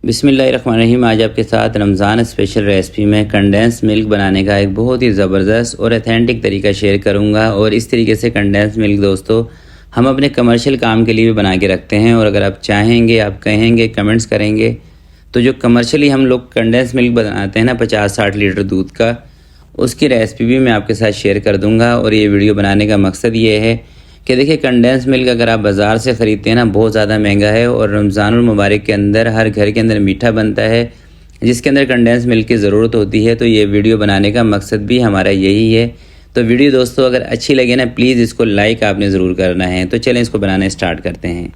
बिस्मिल्लाहिर्रहमानिर्रहीम। आज आपके साथ रमज़ान स्पेशल रेसिपी में कंडेंस मिल्क बनाने का एक बहुत ही ज़बरदस्त और ऑथेंटिक तरीका शेयर करूंगा। और इस तरीके से कंडेंस मिल्क दोस्तों हम अपने कमर्शियल काम के लिए भी बना के रखते हैं, और अगर आप चाहेंगे, आप कहेंगे, कमेंट्स करेंगे तो जो कमर्शियली हम लोग कंडेंस मिल्क बनाते हैं ना 50-60 लीटर दूध का, उसकी रेसिपी भी मैं आपके साथ शेयर कर दूँगा। और ये वीडियो बनाने का मकसद ये है कि देखिए, कंडेंस मिल्क अगर आप बाज़ार से ख़रीदते हैं ना, बहुत ज़्यादा महंगा है। और रमज़ानुल मुबारक के अंदर हर घर के अंदर मीठा बनता है जिसके अंदर कंडेंस मिल्क की ज़रूरत होती है। तो ये वीडियो बनाने का मकसद भी हमारा यही है। तो वीडियो दोस्तों अगर अच्छी लगे ना, प्लीज़ इसको लाइक आपने ज़रूर करना है। तो चलें इसको बनाना स्टार्ट करते हैं।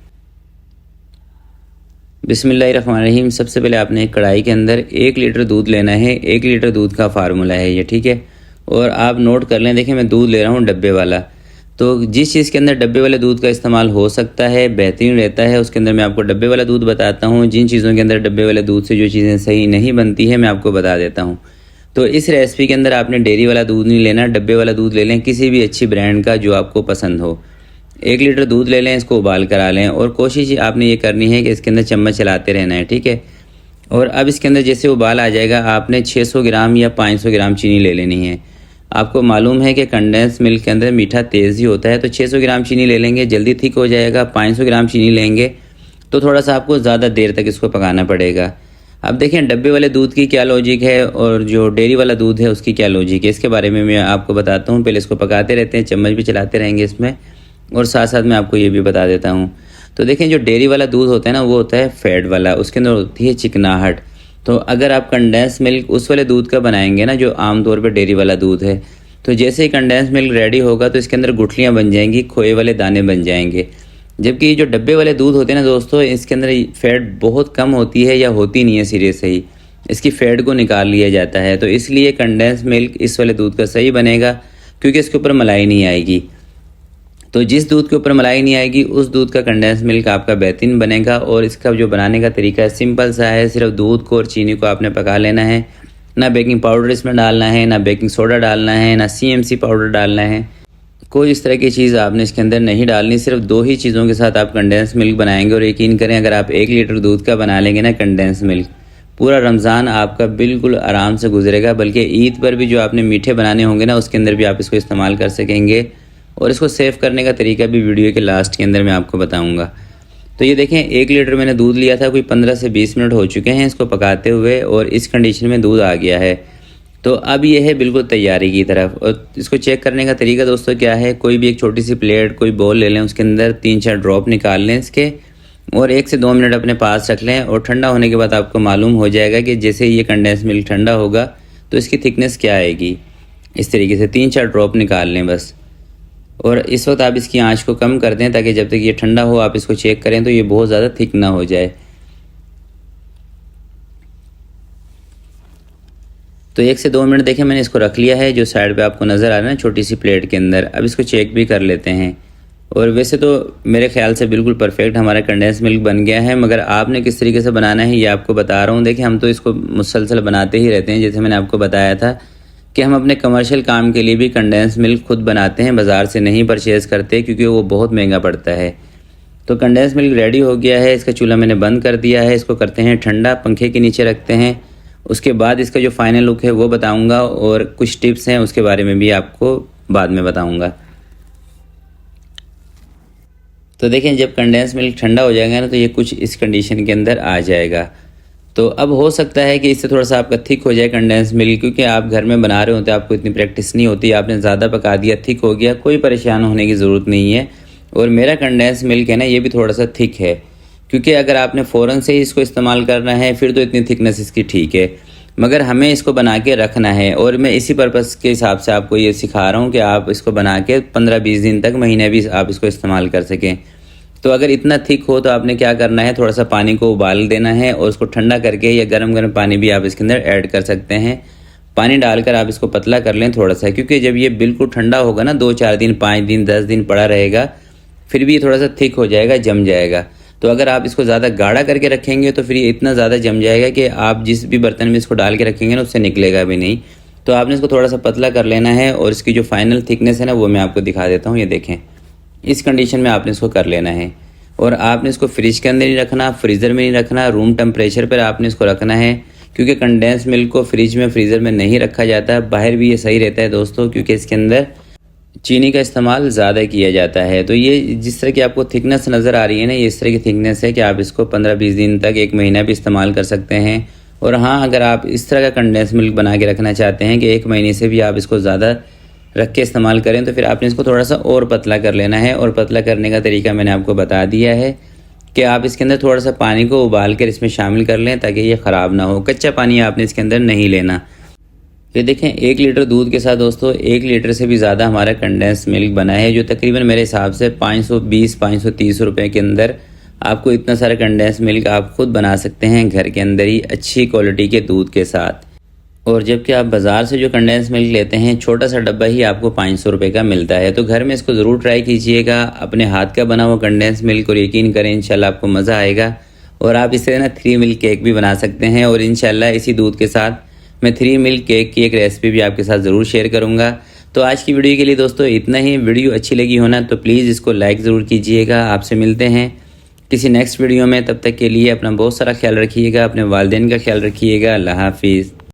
बिस्मिल्लाहिर्रहमानिर्रहीम। सबसे पहले आपने एक कढ़ाई के अंदर 1 लीटर दूध लेना है। 1 लीटर दूध का फार्मूला है ये, ठीक है। और आप नोट कर लें। देखिए, मैं दूध ले रहा हूँ डब्बे वाला। तो जिस चीज़ के अंदर डब्बे वाले दूध का इस्तेमाल हो सकता है, बेहतरीन रहता है, उसके अंदर मैं आपको डब्बे वाला दूध बताता हूँ। जिन चीज़ों के अंदर डब्बे वाले दूध से जो चीज़ें सही नहीं बनती है, मैं आपको बता देता हूँ। तो इस रेसिपी के अंदर आपने डेयरी वाला दूध नहीं लेना, डब्बे वाला दूध ले लें, किसी भी अच्छी ब्रांड का जो आपको पसंद हो। 1 लीटर दूध ले लें, इसको उबाल करा लें, और कोशिश आपने ये करनी है कि इसके अंदर चम्मच चलाते रहना है, ठीक है। और अब इसके अंदर जैसे उबाल आ जाएगा, आपने 600 ग्राम या 500 ग्राम चीनी ले लेनी है। आपको मालूम है कि कंडेंस मिल्क के अंदर मीठा तेज़ ही होता है, तो 600 ग्राम चीनी ले लेंगे, जल्दी थिक हो जाएगा। 500 ग्राम चीनी लेंगे तो थोड़ा सा आपको ज़्यादा देर तक इसको पकाना पड़ेगा। अब देखें, डब्बे वाले दूध की क्या लॉजिक है और जो डेयरी वाला दूध है उसकी क्या लॉजिक है, इसके बारे में मैं आपको बताता हूँ। पहले इसको पकाते रहते हैं, चम्मच भी चलाते रहेंगे इसमें, और साथ साथ मैं आपको ये भी बता देता हूँ। तो देखें, जो डेयरी वाला दूध होता है ना, वो होता है फैट वाला, उसके अंदर होती है चिकनाहट। तो अगर आप कंडेंस मिल्क उस वाले दूध का बनाएंगे ना, जो आमतौर पर डेयरी वाला दूध है, तो जैसे ही कंडेंस मिल्क रेडी होगा तो इसके अंदर गुठलियाँ बन जाएंगी, खोए वाले दाने बन जाएंगे। जबकि जो डब्बे वाले दूध होते हैं ना दोस्तों, इसके अंदर फ़ैट बहुत कम होती है या होती नहीं है, सिरे से ही इसकी फ़ैट को निकाल लिया जाता है। तो इसलिए कंडेंस मिल्क इस वाले दूध का सही बनेगा, क्योंकि इसके ऊपर मलाई नहीं आएगी। तो जिस दूध के ऊपर मलाई नहीं आएगी, उस दूध का कंडेंस मिल्क आपका बेहतरीन बनेगा। और इसका जो बनाने का तरीका है, सिंपल सा है। सिर्फ दूध को और चीनी को आपने पका लेना है। ना बेकिंग पाउडर इसमें डालना है, ना बेकिंग सोडा डालना है, ना CMC पाउडर डालना है। कोई इस तरह की चीज़ आपने इसके अंदर नहीं डालनी। सिर्फ 2 ही चीज़ों के साथ आप कंडेंस मिल्क बनाएंगे। और यकीन करें, अगर आप 1 लीटर दूध का बना लेंगे ना कंडेंस मिल्क, पूरा रमज़ान आपका बिल्कुल आराम से गुजरेगा। बल्कि ईद पर भी जो आपने मीठे बनाने होंगे ना, उसके अंदर भी आप इसको इस्तेमाल कर सकेंगे। और इसको सेव करने का तरीका भी वीडियो के लास्ट के अंदर मैं आपको बताऊँगा। तो ये देखें, 1 लीटर मैंने दूध लिया था, कोई 15 से 20 मिनट हो चुके हैं इसको पकाते हुए, और इस कंडीशन में दूध आ गया है। तो अब ये है बिल्कुल तैयारी की तरफ। और इसको चेक करने का तरीका दोस्तों क्या है, कोई भी एक छोटी सी प्लेट, कोई बोल ले लें, उसके अंदर 3-4 ड्रॉप निकाल लें इसके, और 1 से 2 मिनट अपने पास रख लें। और ठंडा होने के बाद आपको मालूम हो जाएगा कि जैसे ये कंडेंस मिल्क ठंडा होगा तो इसकी थिकनेस क्या आएगी। इस तरीके से 3-4 ड्रॉप निकाल लें बस। और इस वक्त आप इसकी आंच को कम कर दें, ताकि जब तक ये ठंडा हो आप इसको चेक करें तो ये बहुत ज़्यादा थिक ना हो जाए। तो 1 से 2 मिनट देखें, मैंने इसको रख लिया है, जो साइड पे आपको नज़र आ रहा है ना छोटी सी प्लेट के अंदर। अब इसको चेक भी कर लेते हैं। और वैसे तो मेरे ख्याल से बिल्कुल परफेक्ट हमारा कंडेंस मिल्क बन गया है, मगर आपने किस तरीके से बनाना है ये आपको बता रहा हूँ। देखिए, हम तो इसको मुसलसल बनाते ही रहते हैं। जैसे मैंने आपको बताया था कि हम अपने कमर्शियल काम के लिए भी कंडेंस मिल्क खुद बनाते हैं, बाज़ार से नहीं परचेज़ करते, क्योंकि वो बहुत महंगा पड़ता है। तो कंडेंस मिल्क रेडी हो गया है, इसका चूल्हा मैंने बंद कर दिया है। इसको करते हैं ठंडा, पंखे के नीचे रखते हैं। उसके बाद इसका जो फाइनल लुक है वो बताऊंगा, और कुछ टिप्स हैं उसके बारे में भी आपको बाद में बताऊंगा। तो देखें, जब कंडेंस मिल्क ठंडा हो जाएगा ना, तो ये कुछ इस कंडीशन के अंदर आ जाएगा। तो अब हो सकता है कि इससे थोड़ा सा आपका थिक हो जाए कंडेंस मिल्क, क्योंकि आप घर में बना रहे होते हैं, आपको इतनी प्रैक्टिस नहीं होती, आपने ज़्यादा पका दिया, थिक हो गया, कोई परेशान होने की ज़रूरत नहीं है। और मेरा कंडेंस मिल्क है ना, ये भी थोड़ा सा थिक है, क्योंकि अगर आपने फ़ौरन से ही इसको इस्तेमाल करना है फिर तो इतनी थिकनेस इसकी ठीक है, मगर हमें इसको बना के रखना है। और मैं इसी पर्पज़ के हिसाब से आपको ये सिखा रहा हूँ कि आप इसको बना के 15-20 दिन तक, महीने भी आप इसको इस्तेमाल कर सकें। तो अगर इतना थिक हो तो आपने क्या करना है, थोड़ा सा पानी को उबाल देना है, और उसको ठंडा करके, या गर्म गर्म पानी भी आप इसके अंदर ऐड कर सकते हैं। पानी डालकर आप इसको पतला कर लें थोड़ा सा, क्योंकि जब ये बिल्कुल ठंडा होगा ना, 2-4 दिन, 5 दिन, 10 दिन पड़ा रहेगा, फिर भी ये थोड़ा सा थिक हो जाएगा, जम जाएगा। तो अगर आप इसको ज़्यादा गाढ़ा करके रखेंगे तो फिर ये इतना ज़्यादा जम जाएगा कि आप जिस भी बर्तन में इसको डाल के रखेंगे ना, उससे निकलेगा भी नहीं। तो आपने इसको थोड़ा सा पतला कर लेना है। और इसकी जो फाइनल थिकनेस है ना, वो मैं आपको दिखा देता हूँ। ये देखें, इस कंडीशन में आपने इसको कर लेना है। और आपने इसको फ्रिज के अंदर नहीं रखना, फ्रीज़र में नहीं रखना, रूम टेम्परेचर पर आपने इसको रखना है, क्योंकि कंडेंस मिल्क को फ्रिज में फ्रीज़र में नहीं रखा जाता। बाहर भी ये सही रहता है दोस्तों, क्योंकि इसके अंदर चीनी का इस्तेमाल ज़्यादा किया जाता है। तो ये जिस तरह की आपको थिकनेस नज़र आ रही है ना, ये इस तरह की थिकनेस है कि आप इसको 15-20 दिन तक, 1 महीना भी इस्तेमाल कर सकते हैं। और हाँ, अगर आप इस तरह का कंडेंस मिल्क बना के रखना चाहते हैं कि 1 महीने से भी आप इसको ज़्यादा रख के इस्तेमाल करें, तो फिर आपने इसको थोड़ा सा और पतला कर लेना है। और पतला करने का तरीका मैंने आपको बता दिया है कि आप इसके अंदर थोड़ा सा पानी को उबाल कर इसमें शामिल कर लें, ताकि ये ख़राब ना हो। कच्चा पानी आपने इसके अंदर नहीं लेना। ये देखें, 1 लीटर दूध के साथ दोस्तों 1 लीटर से भी ज़्यादा हमारा कंडेंस मिल्क बना है, जो तकरीबन मेरे हिसाब से 520-530 रुपये के अंदर आपको इतना सारा कंडेंस मिल्क आप खुद बना सकते हैं घर के अंदर ही, अच्छी क्वालिटी के दूध के साथ। और जबकि आप बाज़ार से जो कंडेंस मिल्क लेते हैं, छोटा सा डब्बा ही आपको 500 रुपये का मिलता है। तो घर में इसको ज़रूर ट्राई कीजिएगा, अपने हाथ का बना हुआ कंडेंस मिल्क, और यकीन करें इंशाल्लाह आपको मज़ा आएगा। और आप इससे ना 3 मिल्क केक भी बना सकते हैं, और इंशाल्लाह इसी दूध के साथ मैं 3 मिल्क केक की एक रेसिपी भी आपके साथ ज़रूर शेयर करूँगा। तो आज की वीडियो के लिए दोस्तों इतना ही। वीडियो अच्छी लगी हो ना तो प्लीज़ इसको लाइक ज़रूर कीजिएगा। आपसे मिलते हैं किसी नेक्स्ट वीडियो में, तब तक के लिए अपना बहुत सारा ख्याल रखिएगा, अपने वालिदैन का ख्याल रखिएगा। अल्लाह हाफिज़।